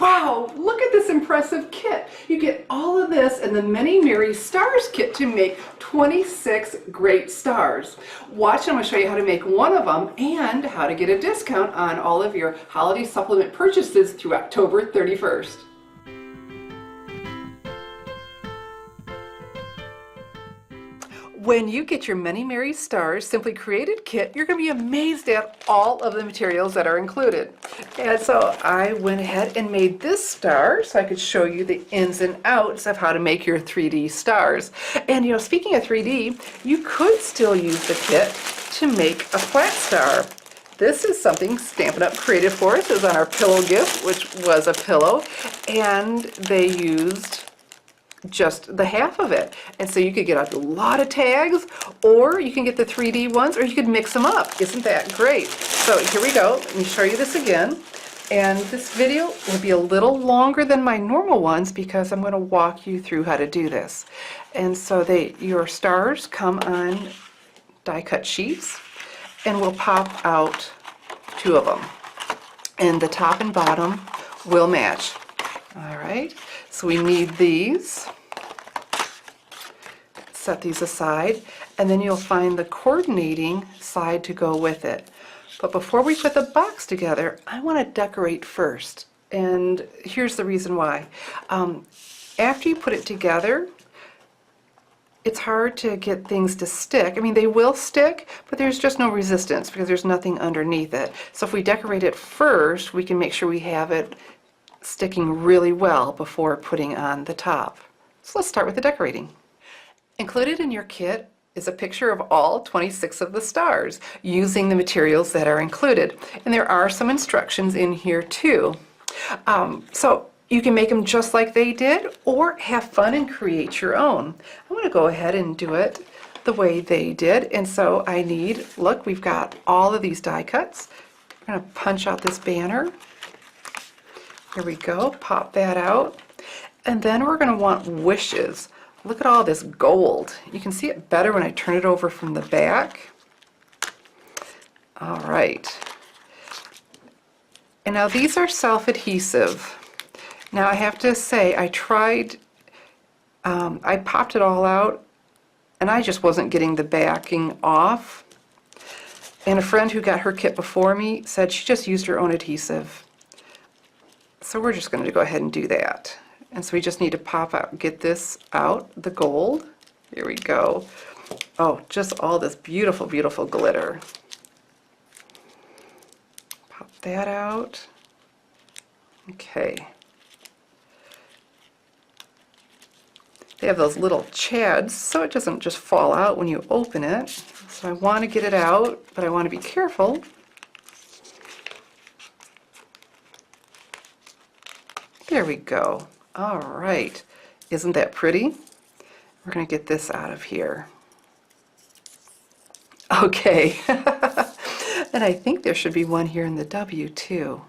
Wow, look at this impressive kit. You get all of this and the Many Merry Stars kit to make 26 great stars. Watch, I'm going to show you how to make one of them and how to get a discount on all of your holiday supplement purchases through October 31st. When you get your Many Merry Stars Simply Created kit, you're going to be amazed at all of the materials that are included. And so I went ahead and made this star so I could show you the ins and outs of how to make your 3D stars. And you know, speaking of 3D, you could still use the kit to make a flat star. This is something Stampin' Up! Created for us. It was on our pillow gift, which was a pillow, and they used just the half of it. And so you could get a lot of tags, or you can get the 3D ones, or you could mix them up. Isn't that great? So here we go. Let me show you this again. And this video will be a little longer than my normal ones because I'm going to walk you through how to do this. And so your stars come on die cut sheets, and we'll pop out 2 of them. And the top and bottom will match. All right, so we need these. Set these aside, and then you'll find the coordinating side to go with it. But before we put the box together, I want to decorate first. And here's the reason why. After you put it together, it's hard to get things to stick. I mean, they will stick, but there's just no resistance because there's nothing underneath it. So if we decorate it first, we can make sure we have it sticking really well before putting on the top. So let's start with the decorating. Included in your kit is a picture of all 26 of the stars using the materials that are included. And there are some instructions in here too. So you can make them just like they did or have fun and create your own. I'm going to go ahead and do it the way they did. And so I need, look, we've got all of these die cuts. I'm going to punch out this banner. Here we go, pop that out. And then we're going to want wishes. Look at all this gold. You can see it better when I turn it over from the back. All right. And now these are self-adhesive. Now I have to say, I tried, I popped it all out, and I just wasn't getting the backing off. And a friend who got her kit before me said she just used her own adhesive. So we're just going to go ahead and do that. And so we just need to pop out, get this out, the gold. Here we go. Oh, just all this beautiful, beautiful glitter. Pop that out. Okay. They have those little chads, so it doesn't just fall out when you open it. So I want to get it out, but I want to be careful. There we go. All right. Isn't that pretty? We're going to get this out of here. Okay. And I think there should be one here in the W too.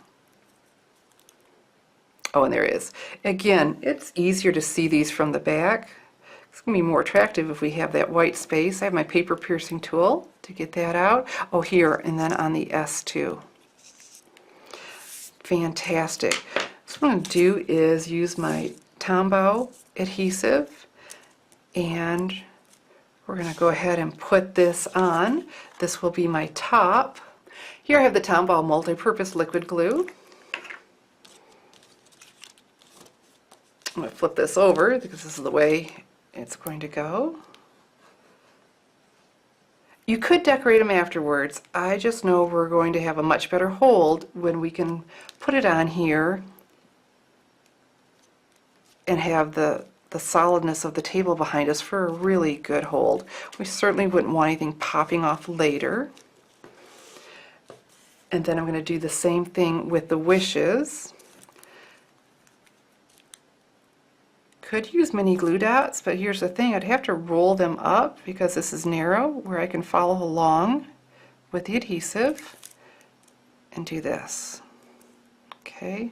Oh, and there is. Again, it's easier to see these from the back. It's going to be more attractive if we have that white space. I have my paper piercing tool to get that out. Oh, here, and then on the S too. Fantastic. So what I'm going to do is use my Tombow adhesive, and we're going to go ahead and put this on. This will be my top. Here I have the Tombow multi-purpose liquid glue. I'm going to flip this over because this is the way it's going to go. You could decorate them afterwards. I just know we're going to have a much better hold when we can put it on here and have the solidness of the table behind us for a really good hold. We certainly wouldn't want anything popping off later. And then I'm going to do the same thing with the wishes. Could use mini glue dots, but here's the thing, I'd have to roll them up because this is narrow, where I can follow along with the adhesive and do this. Okay.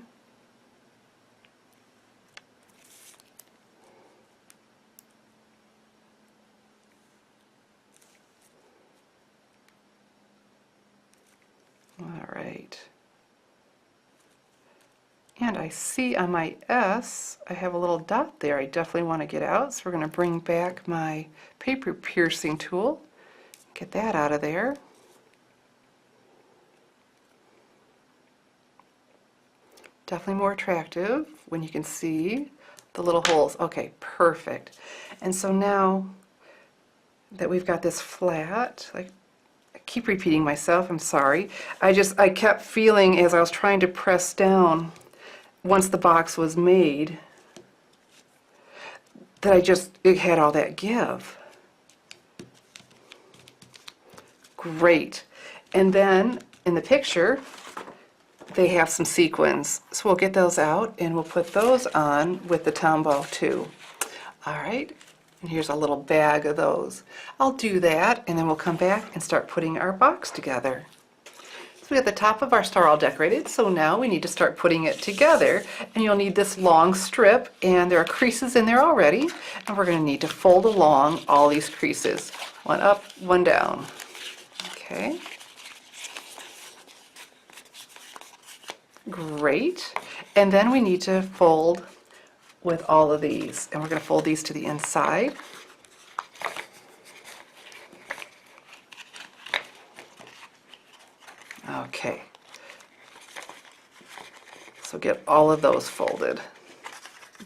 All right. And I see on my S, I have a little dot there I definitely want to get out. So we're going to bring back my paper piercing tool, get that out of there. Definitely more attractive when you can see the little holes. Okay, perfect. And so now that we've got this flat, like, I keep repeating myself, I'm sorry. I kept feeling as I was trying to press down once the box was made that it had all that give. Great. And then in the picture, they have some sequins. So we'll get those out and we'll put those on with the Tombow too. All right, and here's a little bag of those. I'll do that and then we'll come back and start putting our box together. So we have the top of our star all decorated, so now we need to start putting it together. And you'll need this long strip, and there are creases in there already, and we're going to need to fold along all these creases. One up, one down. Okay. Great. And then we need to fold with all of these, and we're going to fold these to the inside. Okay. So get all of those folded.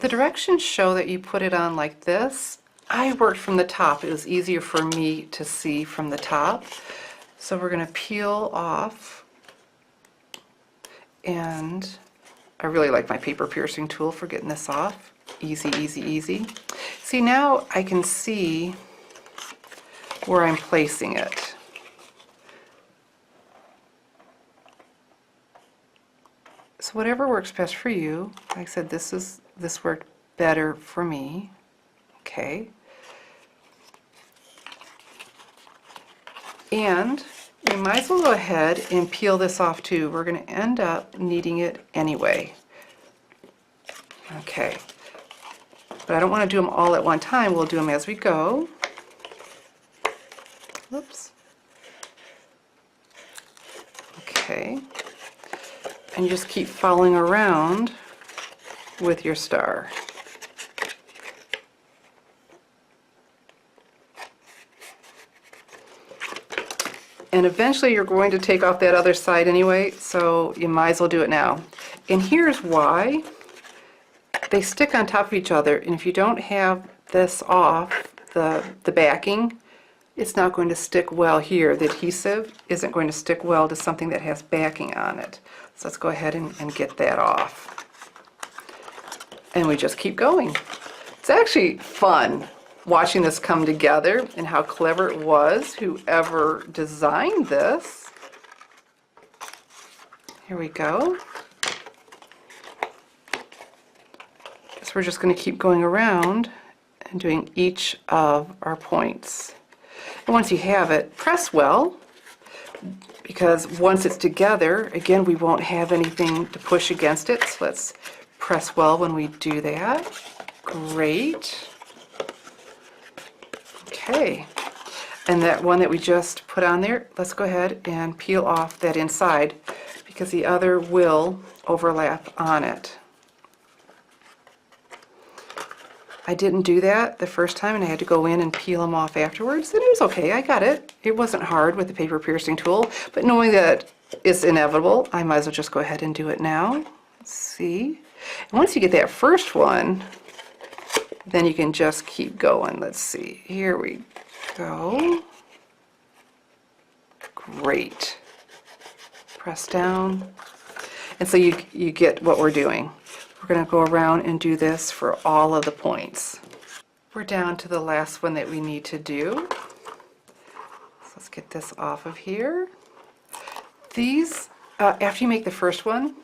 The directions show that you put it on like this. I worked from the top. It was easier for me to see from the top. So we're going to peel off, and I really like my paper piercing tool for getting this off. Easy, easy, easy. See, now I can see where I'm placing it. So whatever works best for you. Like I said, this worked better for me. Okay. And we might as well go ahead and peel this off too. We're going to end up needing it anyway. Okay. But I don't want to do them all at one time. We'll do them as we go. Oops. Okay. And you just keep following around with your star. And eventually you're going to take off that other side anyway, so you might as well do it now. And here's why. They stick on top of each other, and if you don't have this off, the backing, it's not going to stick well here. The adhesive isn't going to stick well to something that has backing on it. So let's go ahead and get that off. And we just keep going. It's actually fun watching this come together and how clever it was, whoever designed this. Here we go. So we're just going to keep going around and doing each of our points. And once you have it, press well, because once it's together, again, we won't have anything to push against it. So let's press well when we do that. Great. Okay. And that one that we just put on there, let's go ahead and peel off that inside, because the other will overlap on it. I didn't do that the first time, and I had to go in and peel them off afterwards, and it was okay. I got it. It wasn't hard with the paper piercing tool, but knowing that it's inevitable, I might as well just go ahead and do it now. Let's see. And once you get that first one, then you can just keep going. Let's see. Here we go. Great. Press down. And so you get what we're doing. We're going to go around and do this for all of the points. We're down to the last one that we need to do. So let's get this off of here. These, after you make the first one,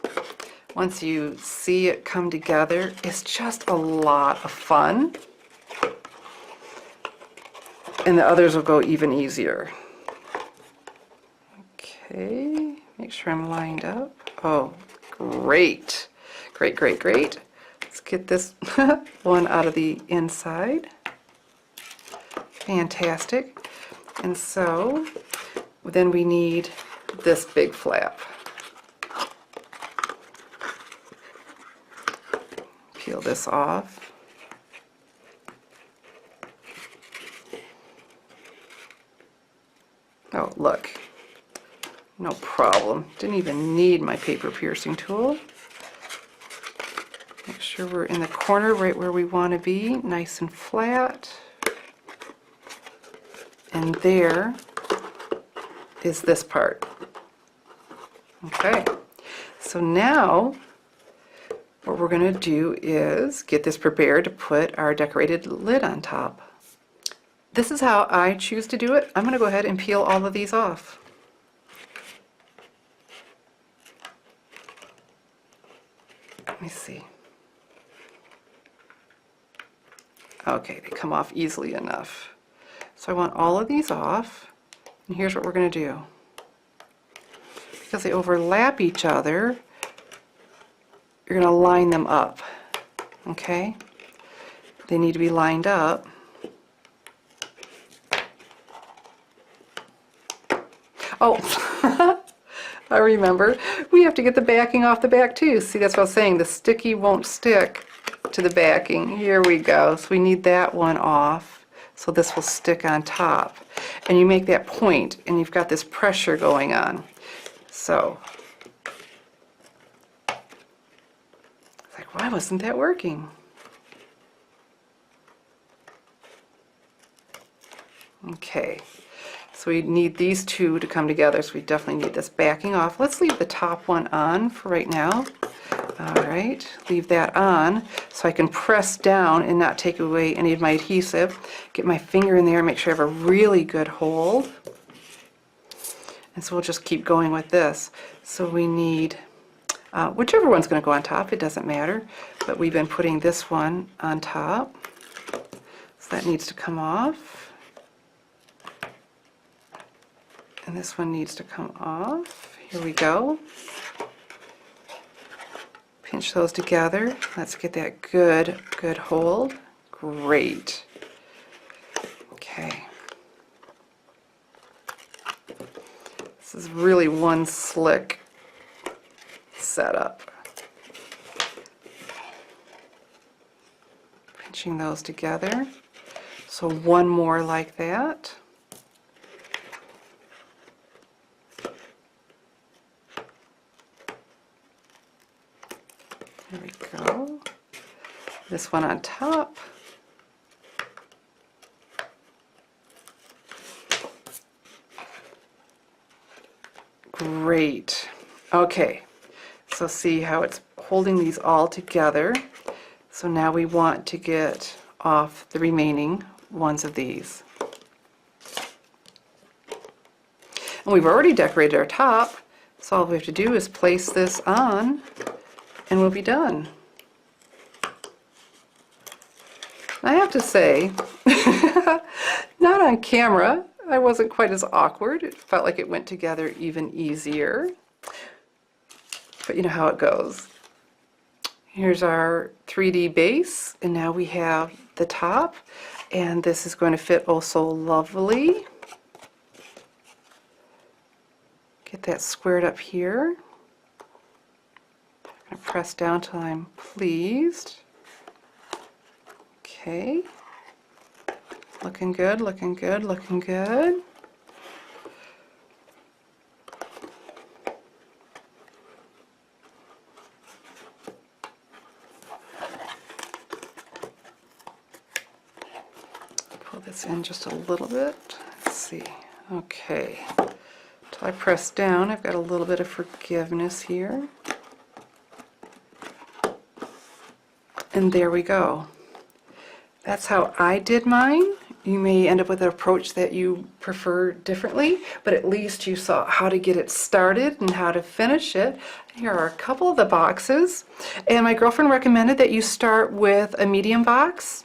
once you see it come together, it's just a lot of fun. And the others will go even easier. Okay, make sure I'm lined up. Oh, great. Great, great, great. Let's get this one out of the inside. Fantastic. And so then we need this big flap. Peel this off. Oh, look. No problem. Didn't even need my paper piercing tool. Make sure we're in the corner right where we want to be, nice and flat. And there is this part. Okay, so now what we're going to do is get this prepared to put our decorated lid on top. This is how I choose to do it. I'm going to go ahead and peel all of these off. Let me see. Okay, they come off easily enough. So I want all of these off, and here's what we're going to do. Because they overlap each other, you're going to line them up. Okay? They need to be lined up. Oh, I remember. We have to get the backing off the back too. See, that's what I was saying. The sticky won't stick to the backing. Here we go. So we need that one off. So this will stick on top. And you make that point, and you've got this pressure going on. So, it's like, why wasn't that working? Okay. So we need these two to come together, so we definitely need this backing off. Let's leave the top one on for right now. All right, leave that on so I can press down and not take away any of my adhesive. Get my finger in there, make sure I have a really good hold. And so we'll just keep going with this. So we need, whichever one's going to go on top, it doesn't matter. But we've been putting this one on top. So that needs to come off. And this one needs to come off. Here we go. Pinch those together. Let's get that good hold. Great. Okay. This is really one slick setup. Pinching those together. So one more like that. There we go. This one on top. Great. Okay, so see how it's holding these all together. So now we want to get off the remaining ones of these. And we've already decorated our top, so all we have to do is place this on and we'll be done. I have to say, not on camera, I wasn't quite as awkward. It felt like it went together even easier. But you know how it goes. Here's our 3D base, and now we have the top, and this is going to fit oh so lovely. Get that squared up here. I'm going to press down till I'm pleased. Okay. Looking good, looking good, looking good. Pull this in just a little bit. Let's see. Okay. Till I press down, I've got a little bit of forgiveness here. And there we go. That's how I did mine. You may end up with an approach that you prefer differently, but at least you saw how to get it started and how to finish it. Here are a couple of the boxes, and my girlfriend recommended that you start with a medium box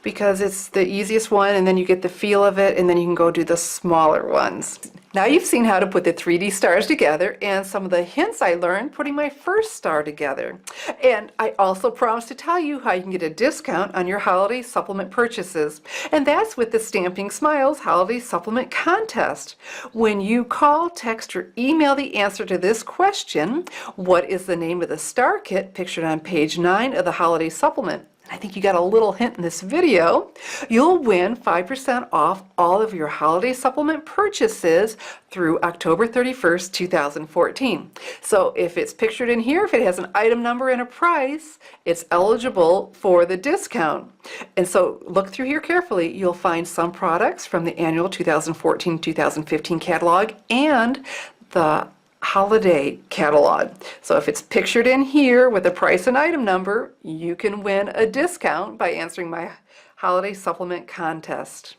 because it's the easiest one, and then you get the feel of it, and then you can go do the smaller ones. Now you've seen how to put the 3D stars together and some of the hints I learned putting my first star together. And I also promised to tell you how you can get a discount on your holiday supplement purchases. And that's with the Stamping Smiles Holiday Supplement Contest. When you call, text, or email the answer to this question, what is the name of the star kit pictured on page 9 of the holiday supplement? I think you got a little hint in this video. You'll win 5% off all of your holiday supplement purchases through October 31st, 2014. So if it's pictured in here, if it has an item number and a price, it's eligible for the discount. And so look through here carefully. You'll find some products from the annual 2014-2015 catalog and the holiday catalog. So if it's pictured in here with a price and item number, you can win a discount by answering my holiday supplement contest.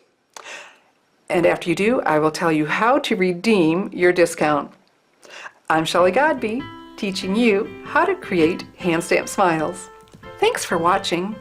And after you do, I will tell you how to redeem your discount. I'm Shelley Godby, teaching you how to create hand stamped smiles. Thanks for watching.